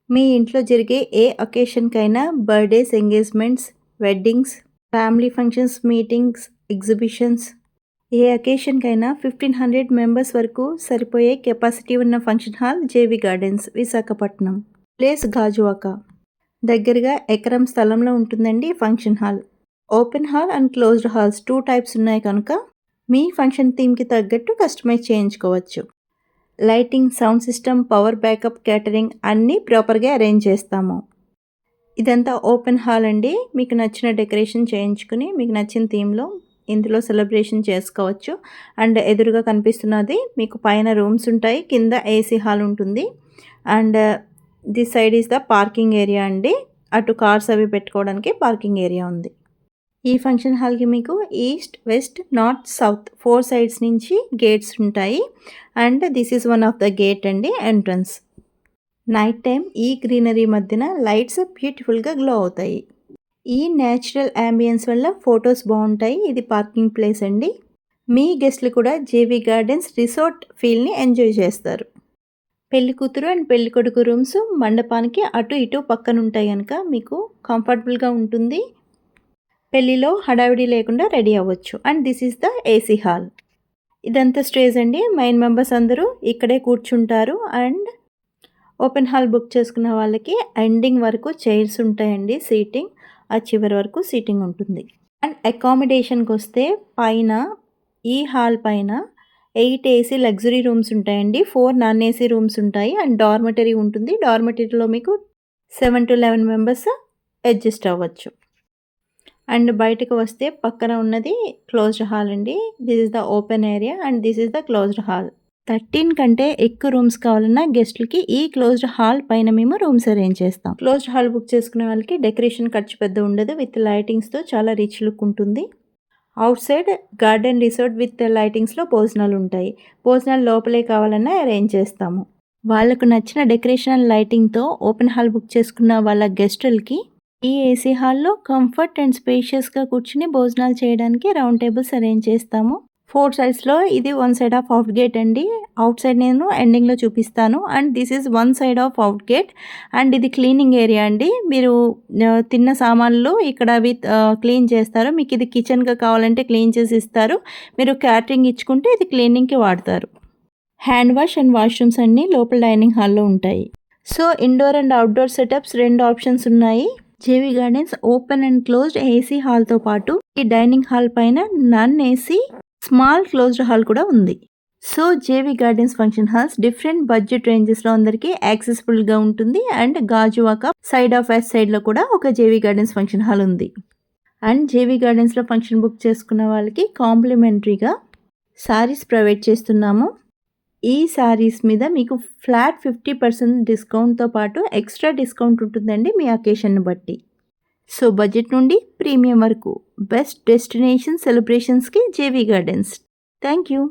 మీ ఇంట్లో జరిగే ఏ అకేషన్కైనా birthdays, engagements, weddings, family functions, meetings, exhibitions ఏ అకేషన్కైనా 1500 మెంబర్స్ వరకు సరిపోయే కెపాసిటీ ఉన్న function hall JV gardens, Visakhapatnam. Place Gajuwaka. దగ్గరగా ఎకరం స్థలంలో ఉంటుందండి function hall. Open hall and closed halls 2 types ఉన్నాయి కనుక మీ ఫంక్షన్ థీమ్కి తగ్గట్టు కస్టమైజ్ చేయించుకోవచ్చు. Lighting, sound system, power backup, catering అన్నీ ప్రాపర్గా అరేంజ్ చేస్తాము. ఇదంతా ఓపెన్ హాల్ అండి. మీకు నచ్చిన డెకరేషన్ చేయించుకుని మీకు నచ్చిన థీమ్లో ఇందులో సెలబ్రేషన్ చేసుకోవచ్చు. అండ్ ఎదురుగా కనిపిస్తున్నది మీకు పైన రూమ్స్ ఉంటాయి, కింద ఏసీ హాల్ ఉంటుంది. And this side is the parking area అండి. అటు కార్స్ అవి పెట్టుకోవడానికి పార్కింగ్ ఏరియా ఉంది. ఈ ఫంక్షన్ హాల్కి మీకు east, west, north, south 4 sides నుంచి గేట్స్ ఉంటాయి. And this is one of the gate అండి, ఎంట్రన్స్. నైట్ టైం ఈ గ్రీనరీ మధ్యన లైట్స్ బ్యూటిఫుల్గా గ్లో అవుతాయి. ఈ న్యాచురల్ యాంబియన్స్ వల్ల ఫొటోస్ బాగుంటాయి. ఇది పార్కింగ్ ప్లేస్ అండి. మీ గెస్ట్లు కూడా జేవి గార్డెన్స్ రిసార్ట్ ఫీల్ని ఎంజాయ్ చేస్తారు. పెళ్లి కూతురు అండ్ పెళ్లి కొడుకు రూమ్స్ మండపానికి అటు ఇటు పక్కన ఉంటాయి కనుక మీకు కంఫర్టబుల్గా ఉంటుంది. పెళ్లిలో హడావిడి లేకుండా రెడీ అవ్వచ్చు. And this is the AC hall. ఇదంతా స్టేజ్ అండి. మెయిన్ మెంబర్స్ అందరూ ఇక్కడే కూర్చుంటారు. అండ్ ఓపెన్ హాల్ బుక్ చేసుకున్న వాళ్ళకి ఎండింగ్ వరకు చైర్స్ ఉంటాయండి, సీటింగ్. ఆ చివరి వరకు సీటింగ్ ఉంటుంది. అండ్ అకామిడేషన్కి వస్తే పైన ఈ హాల్ పైన 8 ఏసీ లగ్జరీ రూమ్స్ ఉంటాయండి, 4 నాన్ ఏసీ రూమ్స్ ఉంటాయి. అండ్ డార్మెటరీ ఉంటుంది. డార్మెటరీలో మీకు 7 to 11 మెంబర్స్ అడ్జస్ట్ అవ్వచ్చు. అండ్ బయటకు వస్తే పక్కన ఉన్నది క్లోజ్డ్ హాల్ అండి. This is the open area and this is the closed hall. 13 కంటే ఎక్కువ రూమ్స్ కావాలన్నా గెస్ట్లకి ఈ క్లోజ్డ్ హాల్ పైన మేము రూమ్స్ అరేంజ్ చేస్తాం. క్లోజ్డ్ హాల్ బుక్ చేసుకునే వాళ్ళకి డెకరేషన్ ఖర్చు పెద్ద ఉండదు. విత్ లైటింగ్స్తో చాలా రిచ్ లుక్ ఉంటుంది. Outside garden resort with లైటింగ్స్లో భోజనాలు ఉంటాయి. భోజనాలు లోపలే కావాలన్నా అరేంజ్ చేస్తాము. వాళ్ళకు నచ్చిన డెకరేషన్ అండ్ లైటింగ్తో ఓపెన్ హాల్ బుక్ చేసుకున్న వాళ్ళ గెస్టులకి ఈ ఏసీ హాల్లో కంఫర్ట్ అండ్ స్పేషియస్గా కూర్చుని భోజనాలు చేయడానికి రౌండ్ టేబుల్స్ అరేంజ్ చేస్తాము. 4 సైడ్స్లో ఇది 1 సైడ్ ఆఫ్ అవుట్ గేట్ అండి. అవుట్ సైడ్ నేను ఎండింగ్లో చూపిస్తాను. And this is 1 side of out gate. And ఇది క్లీనింగ్ ఏరియా అండి. మీరు తిన్న సామాన్లు ఇక్కడ అవి క్లీన్ చేస్తారు. మీకు ఇది కిచెన్గా కావాలంటే క్లీన్ చేసి ఇస్తారు. మీరు క్యాటరింగ్ ఇచ్చుకుంటే ఇది క్లీనింగ్కి వాడతారు. హ్యాండ్ వాష్ అండ్ వాష్రూమ్స్ అన్నీ లోపల డైనింగ్ హాల్లో ఉంటాయి. So indoor and outdoor setups 2 options ఉన్నాయి. JV gardens open and closed AC హాల్తో పాటు ఈ డైనింగ్ హాల్ పైన non AC small closed hall కూడా ఉంది. So JV gardens function halls different budget రేంజెస్లో అందరికీ యాక్సెసిబుల్గా ఉంటుంది. And Gajuwaka side of west సైడ్లో కూడా ఒక జేవి గార్డెన్స్ ఫంక్షన్ హాల్ ఉంది. అండ్ జేవి గార్డెన్స్లో ఫంక్షన్ బుక్ చేసుకున్న వాళ్ళకి కాంప్లిమెంటరీగా శారీస్ ప్రొవైడ్ చేస్తున్నాము. ఈ శారీస్ మీద మీకు ఫ్లాట్ 50% డిస్కౌంట్తో పాటు ఎక్స్ట్రా డిస్కౌంట్ ఉంటుందండి మీ అకేషన్ని బట్టి. సో బడ్జెట్ నుండి ప్రీమియం వరకు బెస్ట్ డెస్టినేషన్ సెలబ్రేషన్స్కి జేవి గార్డెన్స్. Thank you.